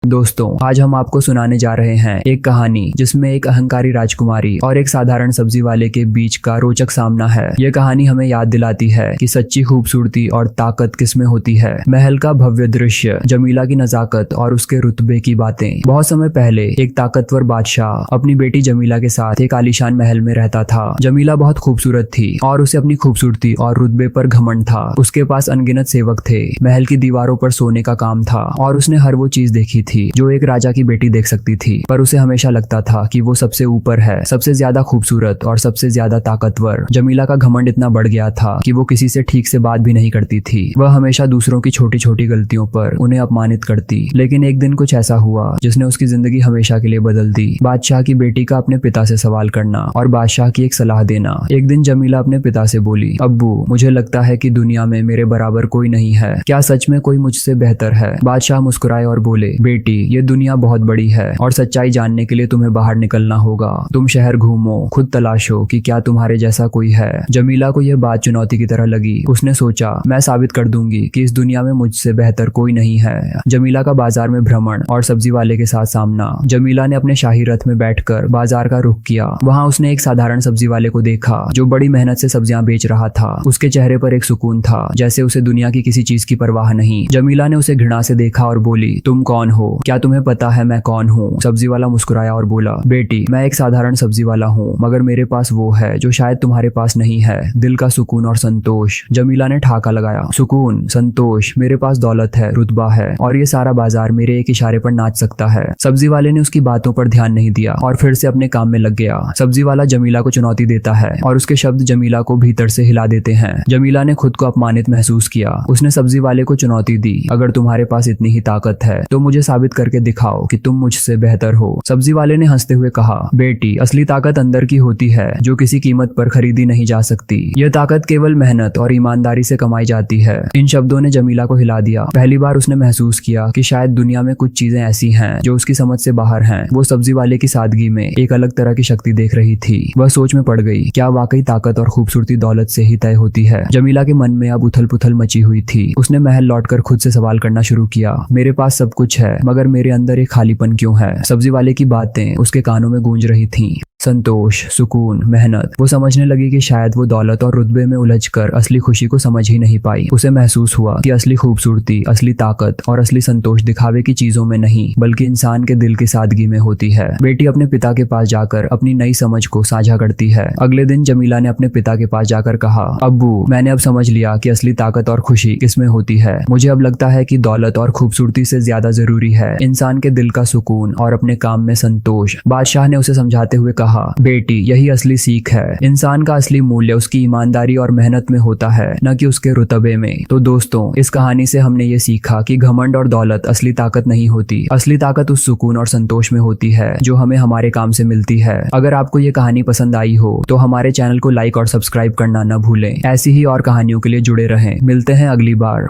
दोस्तों, आज हम आपको सुनाने जा रहे हैं एक कहानी जिसमें एक अहंकारी राजकुमारी और एक साधारण सब्जी वाले के बीच का रोचक सामना है। यह कहानी हमें याद दिलाती है कि सच्ची खूबसूरती और ताकत किसमें होती है। महल का भव्य दृश्य, जमीला की नजाकत और उसके रुतबे की बातें। बहुत समय पहले एक ताकतवर बादशाह अपनी बेटी जमीला के साथ एक आलीशान महल में रहता था। जमीला बहुत खूबसूरत थी और उसे अपनी खूबसूरती और रुतबे पर घमंड था। उसके पास अनगिनत सेवक थे, महल की दीवारों पर सोने का काम था और उसने हर वो चीज देखी थी जो एक राजा की बेटी देख सकती थी। पर उसे हमेशा लगता था कि वो सबसे ऊपर है, सबसे ज्यादा खूबसूरत और सबसे ज्यादा ताकतवर। जमीला का घमंड इतना बढ़ गया था कि वो किसी से ठीक से बात भी नहीं करती थी। वह हमेशा दूसरों की छोटी छोटी गलतियों पर उन्हें अपमानित करती। लेकिन एक दिन कुछ ऐसा हुआ जिसने उसकी जिंदगी हमेशा के लिए बदल दी। बादशाह की बेटी का अपने पिता से सवाल करना और बादशाह की एक सलाह देना। एक दिन जमीला अपने पिता से बोली, अब्बू, मुझे लगता है कि दुनिया में मेरे बराबर कोई नहीं है। क्या सच में कोई मुझसे बेहतर है? बादशाह मुस्कुराए और बोले, बेटी, ये दुनिया बहुत बड़ी है और सच्चाई जानने के लिए तुम्हें बाहर निकलना होगा। तुम शहर घूमो, खुद तलाशो कि क्या तुम्हारे जैसा कोई है। जमीला को यह बात चुनौती की तरह लगी। उसने सोचा, मैं साबित कर दूंगी कि इस दुनिया में मुझसे बेहतर कोई नहीं है। जमीला का बाजार में भ्रमण और सब्जी वाले के साथ सामना। जमीला ने अपने शाही रथ में बैठकर बाजार का रुख किया। वहां उसने एक साधारण सब्जी वाले को देखा जो बड़ी मेहनत से सब्जियां बेच रहा था। उसके चेहरे पर एक सुकून था, जैसे उसे दुनिया की किसी चीज की परवाह नहीं। जमीला ने उसे घृणा से देखा और बोली, तुम कौन हो? क्या तुम्हें पता है मैं कौन हूँ? सब्जी वाला मुस्कुराया और बोला, बेटी, मैं एक साधारण सब्जी वाला हूँ, मगर मेरे पास वो है जो शायद तुम्हारे पास नहीं है, दिल का सुकून और संतोष। जमीला ने ठाका लगाया, सुकून, संतोष? मेरे पास दौलत है, रुतबा है और ये सारा बाजार मेरे एक इशारे पर नाच सकता है। सब्जी वाले ने उसकी बातों पर ध्यान नहीं दिया और फिर से अपने काम में लग गया। सब्जी वाला जमीला को चुनौती देता है और उसके शब्द जमीला को भीतर से हिला देते हैं। जमीला ने खुद को अपमानित महसूस किया। उसने सब्जी वाले को चुनौती दी, अगर तुम्हारे पास इतनी ही ताकत है तो मुझे साबित करके दिखाओ कि तुम मुझसे बेहतर हो। सब्जी वाले ने हंसते हुए कहा, बेटी, असली ताकत अंदर की होती है जो किसी कीमत पर खरीदी नहीं जा सकती। यह ताकत केवल मेहनत और ईमानदारी से कमाई जाती है। इन शब्दों ने जमीला को हिला दिया। पहली बार उसने महसूस किया कि शायद दुनिया में कुछ चीजें ऐसी हैं जो उसकी समझ से बाहर हैं। वो सब्जी वाले की सादगी में एक अलग तरह की शक्ति देख रही थी। वह सोच में पड़ गई, क्या वाकई ताकत और खूबसूरती दौलत से ही तय होती है? जमीला के मन में अब उथल पुथल मची हुई थी। उसने महल लौटकर खुद से सवाल करना शुरू किया, मेरे पास सब कुछ है, मगर मेरे अंदर एक खालीपन क्यों है? सब्जी वाले की बातें उसके कानों में गूंज रही थीं। संतोष, सुकून, मेहनत। वो समझने लगी कि शायद वो दौलत और रुतबे में उलझकर असली खुशी को समझ ही नहीं पाई। उसे महसूस हुआ कि असली खूबसूरती, असली ताकत और असली संतोष दिखावे की चीजों में नहीं, बल्कि इंसान के दिल की सादगी में होती है। बेटी अपने पिता के पास जाकर अपनी नई समझ को साझा करती है। अगले दिन जमीला ने अपने पिता के पास जाकर कहा, अब्बू, मैंने अब समझ लिया कि असली ताकत और खुशी किसमें होती है। मुझे अब लगता है कि दौलत और खूबसूरती से ज्यादा जरूरी है इंसान के दिल का सुकून और अपने काम में संतोष। बादशाह ने उसे समझाते हुए कहा, बेटी, यही असली सीख है। इंसान का असली मूल्य उसकी ईमानदारी और मेहनत में होता है, न कि उसके रुतबे में। तो दोस्तों, इस कहानी से हमने ये सीखा कि घमंड और दौलत असली ताकत नहीं होती। असली ताकत उस सुकून और संतोष में होती है जो हमें हमारे काम से मिलती है। अगर आपको ये कहानी पसंद आई हो तो हमारे चैनल को लाइक और सब्सक्राइब करना न भूलें। ऐसी ही और कहानियों के लिए जुड़े रहें। मिलते हैं अगली बार।